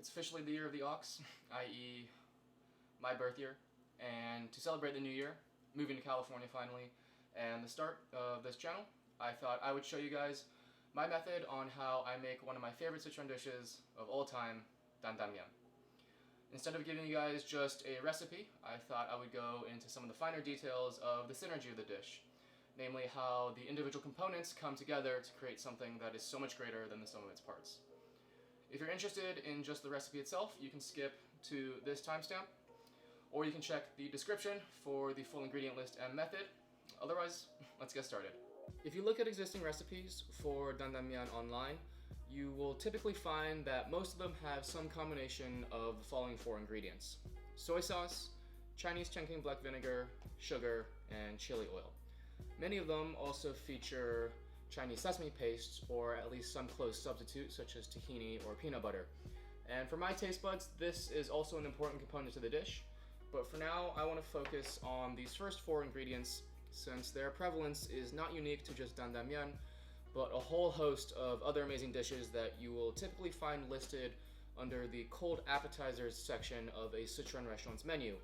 It's officially the year of the ox, i.e. my birth year, and to celebrate the new year, moving to California finally, and the start of this channel, I thought I would show you guys my method on how I make one of my favorite Sichuan dishes of all time, Dan Mian. Instead of giving you guys just a recipe, I thought I would go into some of the finer details of the synergy of the dish, namely how the individual components come together to create something that is so much greater than the sum of its parts. If you're interested in just the recipe itself, you can skip to this timestamp, or you can check the description for the full ingredient list and method. Otherwise, let's get started. If you look at existing recipes for Dan Mian online, you will typically find that most of them have some combination of the following four ingredients: soy sauce, Chinese Chianking Black Vinegar, sugar, and chili oil. Many of them also feature Chinese sesame paste, or at least some close substitute such as tahini or peanut butter. And for my taste buds, this is also an important component to the dish, but for now I want to focus on these first four ingredients since their prevalence is not unique to just Dan Mian, but a whole host of other amazing dishes that you will typically find listed under the cold appetizers section of a Sichuan restaurant's menu,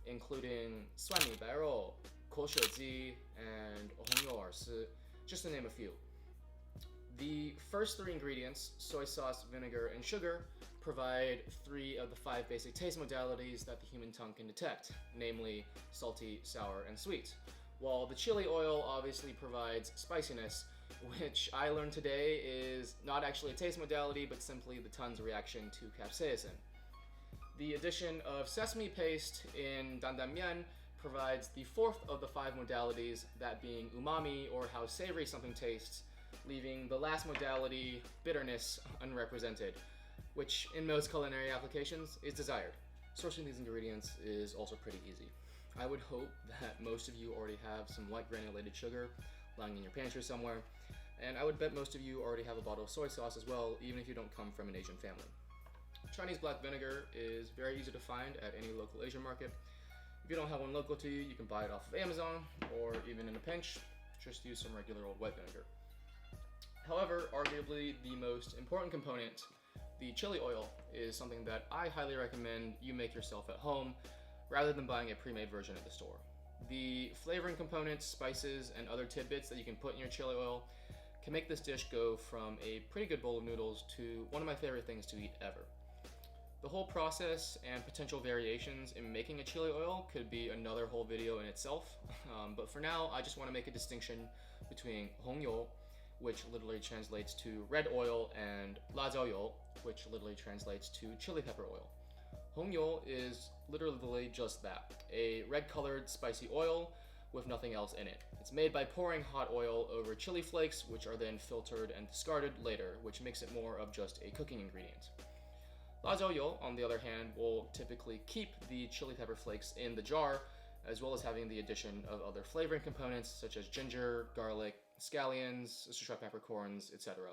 including suanmi bairo, koshiji, and hongyou ersi, just to name a few. The first three ingredients, soy sauce, vinegar, and sugar, provide three of the five basic taste modalities that the human tongue can detect, namely salty, sour, and sweet. While the chili oil obviously provides spiciness, which I learned today is not actually a taste modality, but simply the tongue's reaction to capsaicin. The addition of sesame paste in Dan Mian provides the fourth of the five modalities, that being umami, or how savory something tastes, leaving the last modality, bitterness, unrepresented, which in most culinary applications is desired. Sourcing these ingredients is also pretty easy. I would hope that most of you already have some light granulated sugar lying in your pantry somewhere, and I would bet most of you already have a bottle of soy sauce as well, even if you don't come from an Asian family. Chinese black vinegar is very easy to find at any local Asian market. If you don't have one local to you, you can buy it off of Amazon, or even in a pinch, just use some regular old white vinegar. However, arguably the most important component, the chili oil, is something that I highly recommend you make yourself at home, rather than buying a pre-made version at the store. The flavoring components, spices, and other tidbits that you can put in your chili oil can make this dish go from a pretty good bowl of noodles to one of my favorite things to eat ever. The whole process and potential variations in making a chili oil could be another whole video in itself, but for now I just want to make a distinction between hongyou, which literally translates to red oil, and lajiaoyou, which literally translates to chili pepper oil. Hongyou is literally just that, a red-colored spicy oil with nothing else in it. It's made by pouring hot oil over chili flakes, which are then filtered and discarded later, which makes it more of just a cooking ingredient. Lajiaoyou, on the other hand, will typically keep the chili pepper flakes in the jar, as well as having the addition of other flavoring components such as ginger, garlic, scallions, Sichuan peppercorns, etc.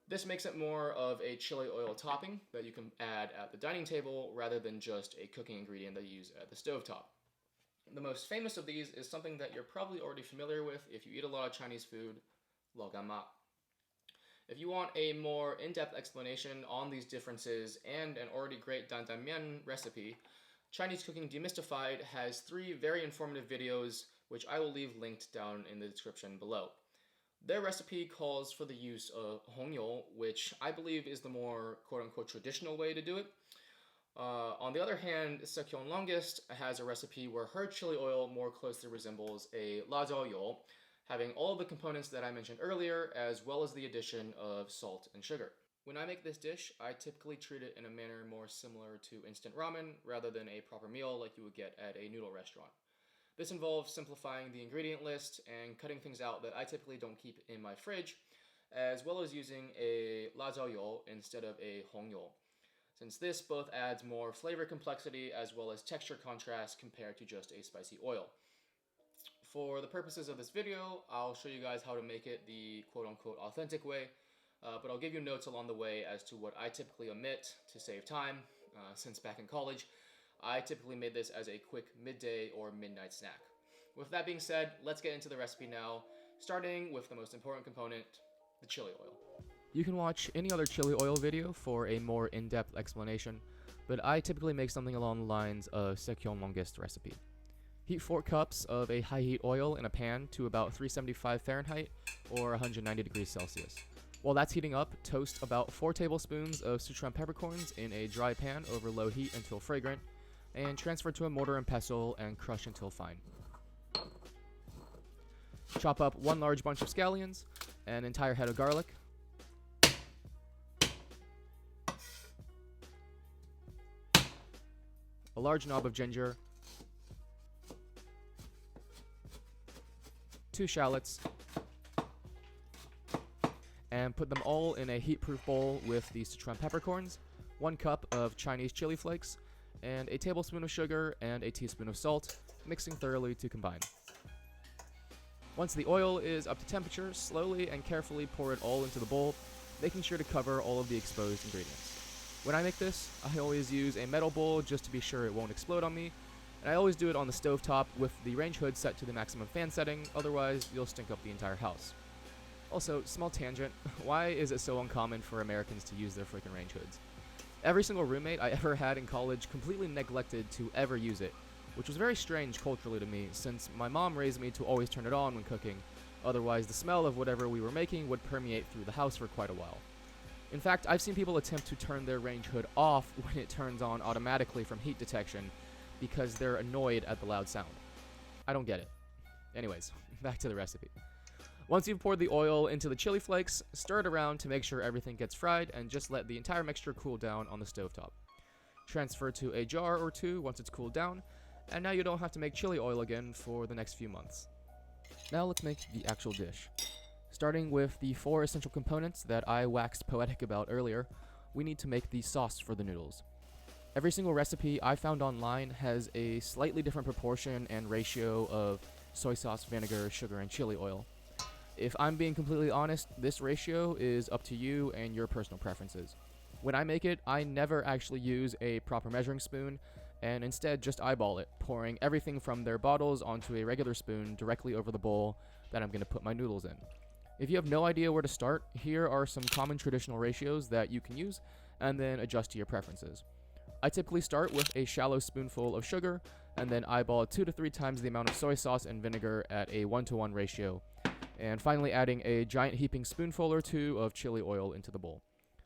This makes it more of a chili oil topping that you can add at the dining table rather than just a cooking ingredient that you use at the stovetop. The most famous of these is something that you're probably already familiar with if you eat a lot of Chinese food, ma. If you want a more in-depth explanation on these differences and an already great Dan Mian recipe, Chinese Cooking Demystified has three very informative videos, which I will leave linked down in the description below. Their recipe calls for the use of hongyou, which I believe is the more quote-unquote traditional way to do it. On the other hand, Sichuan Longest has a recipe where her chili oil more closely resembles a lajiaoyou, having all of the components that I mentioned earlier, as well as the addition of salt and sugar. When I make this dish, I typically treat it in a manner more similar to instant ramen rather than a proper meal like you would get at a noodle restaurant. This involves simplifying the ingredient list and cutting things out that I typically don't keep in my fridge, as well as using a lajiaoyou instead of a hongyou, since this both adds more flavor complexity as well as texture contrast compared to just a spicy oil. For the purposes of this video, I'll show you guys how to make it the quote-unquote authentic way, but I'll give you notes along the way as to what I typically omit to save time, since back in college, I typically made this as a quick midday or midnight snack. With that being said, let's get into the recipe now, starting with the most important component, the chili oil. You can watch any other chili oil video for a more in-depth explanation, but I typically make something along the lines of Sichuan longest recipe. Heat 4 cups of a high heat oil in a pan to about 375 Fahrenheit or 190 degrees Celsius. While that's heating up, toast about 4 tablespoons of Sichuan peppercorns in a dry pan over low heat until fragrant, and transfer to a mortar and pestle and crush until fine. Chop up 1 large bunch of scallions, an entire head of garlic, a large knob of ginger, 2 shallots, and put them all in a heat-proof bowl with the Sichuan peppercorns, 1 cup of Chinese chili flakes, and a tablespoon of sugar and a teaspoon of salt, mixing thoroughly to combine. Once the oil is up to temperature, slowly and carefully pour it all into the bowl, making sure to cover all of the exposed ingredients. When I make this, I always use a metal bowl just to be sure it won't explode on me, and I always do it on the stovetop with the range hood set to the maximum fan setting, otherwise you'll stink up the entire house. Also, small tangent, why is it so uncommon for Americans to use their freaking range hoods? Every single roommate I ever had in college completely neglected to ever use it, which was very strange culturally to me since my mom raised me to always turn it on when cooking, otherwise the smell of whatever we were making would permeate through the house for quite a while. In fact, I've seen people attempt to turn their range hood off when it turns on automatically from heat detection because they're annoyed at the loud sound. I don't get it. Anyways, back to the recipe. Once you've poured the oil into the chili flakes, stir it around to make sure everything gets fried and just let the entire mixture cool down on the stovetop. Transfer to a jar or 2 once it's cooled down, and now you don't have to make chili oil again for the next few months. Now let's make the actual dish. Starting with the 4 essential components that I waxed poetic about earlier, we need to make the sauce for the noodles. Every single recipe I found online has a slightly different proportion and ratio of soy sauce, vinegar, sugar, and chili oil. If I'm being completely honest, this ratio is up to you and your personal preferences. When I make it, I never actually use a proper measuring spoon, and instead just eyeball it, pouring everything from their bottles onto a regular spoon directly over the bowl that I'm going to put my noodles in. If you have no idea where to start, here are some common traditional ratios that you can use, and then adjust to your preferences. I typically start with a shallow spoonful of sugar, and then eyeball 2 to 3 times the amount of soy sauce and vinegar at a 1-to-1 ratio, and finally adding a giant heaping spoonful or 2 of chili oil into the bowl.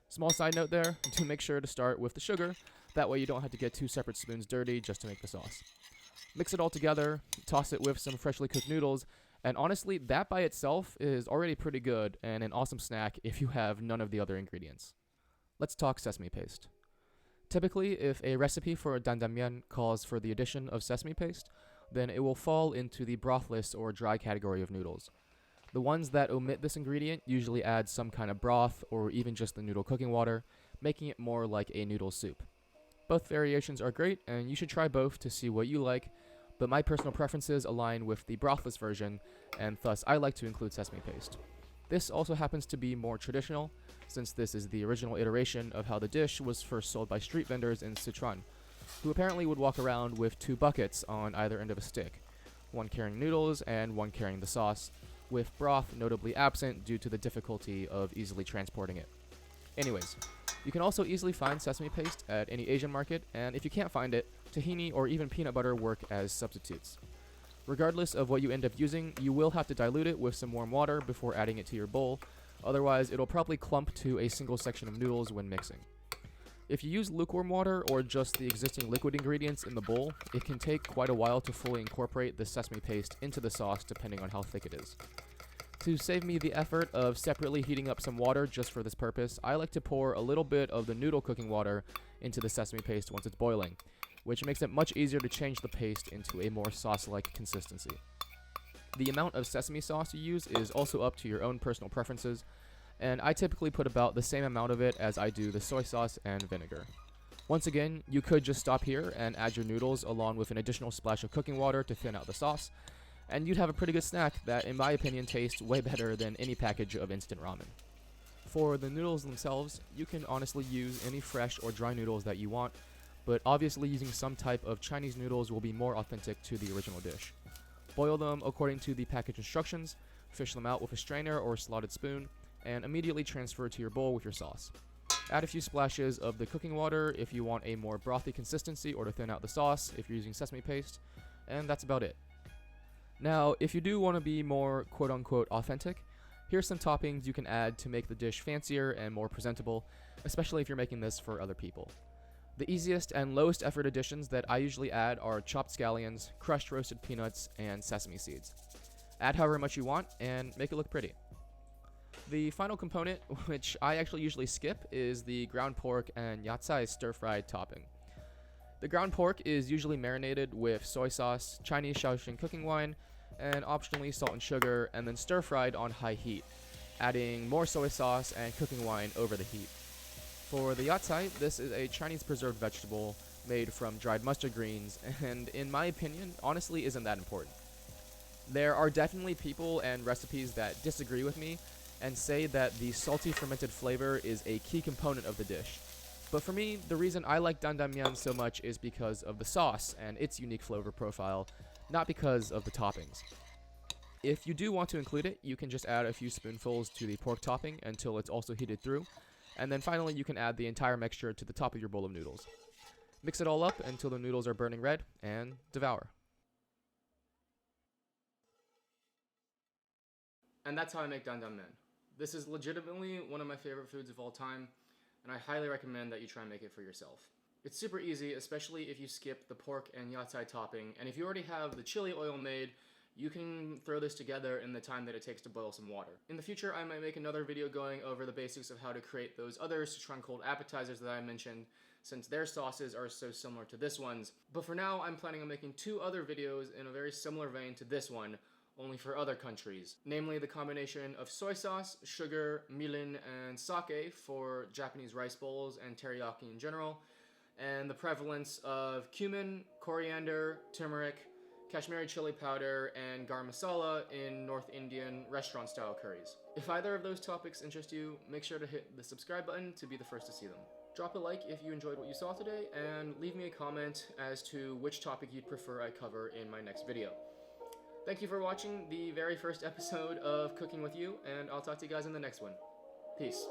Small side note there, to make sure to start with the sugar, that way you don't have to get 2 separate spoons dirty just to make the sauce. Mix it all together, toss it with some freshly cooked noodles, and honestly, that by itself is already pretty good and an awesome snack if you have none of the other ingredients. Let's talk sesame paste. Typically, if a recipe for Dan Mian calls for the addition of sesame paste, then it will fall into the brothless or dry category of noodles. The ones that omit this ingredient usually add some kind of broth or even just the noodle cooking water, making it more like a noodle soup. Both variations are great, and you should try both to see what you like, but my personal preferences align with the brothless version, and thus I like to include sesame paste. This also happens to be more traditional, since this is the original iteration of how the dish was first sold by street vendors in Sichuan, who apparently would walk around with 2 buckets on either end of a stick, one carrying noodles and one carrying the sauce, with broth notably absent due to the difficulty of easily transporting it. Anyways, you can also easily find sesame paste at any Asian market, and if you can't find it, tahini or even peanut butter work as substitutes. Regardless of what you end up using, you will have to dilute it with some warm water before adding it to your bowl, otherwise it'll probably clump to a single section of noodles when mixing. If you use lukewarm water or just the existing liquid ingredients in the bowl, it can take quite a while to fully incorporate the sesame paste into the sauce depending on how thick it is. To save me the effort of separately heating up some water just for this purpose, I like to pour a little bit of the noodle cooking water into the sesame paste once it's boiling, which makes it much easier to change the paste into a more sauce-like consistency. The amount of sesame sauce you use is also up to your own personal preferences, and I typically put about the same amount of it as I do the soy sauce and vinegar. Once again, you could just stop here and add your noodles along with an additional splash of cooking water to thin out the sauce, and you'd have a pretty good snack that, in my opinion, tastes way better than any package of instant ramen. For the noodles themselves, you can honestly use any fresh or dry noodles that you want, but obviously using some type of Chinese noodles will be more authentic to the original dish. Boil them according to the package instructions, fish them out with a strainer or slotted spoon, and immediately transfer to your bowl with your sauce. Add a few splashes of the cooking water if you want a more brothy consistency or to thin out the sauce if you're using sesame paste, and that's about it. Now, if you do want to be more quote-unquote authentic, here's some toppings you can add to make the dish fancier and more presentable, especially if you're making this for other people. The easiest and lowest effort additions that I usually add are chopped scallions, crushed roasted peanuts, and sesame seeds. Add however much you want and make it look pretty. The final component, which I actually usually skip, is the ground pork and yatsai stir-fried topping. The ground pork is usually marinated with soy sauce, Chinese Shaoxing cooking wine, and optionally salt and sugar, and then stir-fried on high heat, adding more soy sauce and cooking wine over the heat. For the yatsai, this is a Chinese preserved vegetable made from dried mustard greens, and in my opinion, honestly isn't that important. There are definitely people and recipes that disagree with me and say that the salty fermented flavor is a key component of the dish. But for me, the reason I like Dan Mian so much is because of the sauce and its unique flavor profile, not because of the toppings. If you do want to include it, you can just add a few spoonfuls to the pork topping until it's also heated through, and then finally you can add the entire mixture to the top of your bowl of noodles. Mix it all up until the noodles are burning red, and devour. And that's how I make Dan Mian. This is legitimately one of my favorite foods of all time, and I highly recommend that you try and make it for yourself. It's super easy, especially if you skip the pork and yatsai topping, and if you already have the chili oil made, you can throw this together in the time that it takes to boil some water. In the future, I might make another video going over the basics of how to create those other Sichuan cold appetizers that I mentioned, since their sauces are so similar to this one's. But for now, I'm planning on making 2 other videos in a very similar vein to this one, only for other countries, namely the combination of soy sauce, sugar, mirin, and sake for Japanese rice bowls and teriyaki in general, and the prevalence of cumin, coriander, turmeric, Kashmiri chili powder, and garam masala in North Indian restaurant-style curries. If either of those topics interest you, make sure to hit the subscribe button to be the first to see them. Drop a like if you enjoyed what you saw today, and leave me a comment as to which topic you'd prefer I cover in my next video. Thank you for watching the very first episode of Cooking With You, and I'll talk to you guys in the next one. Peace.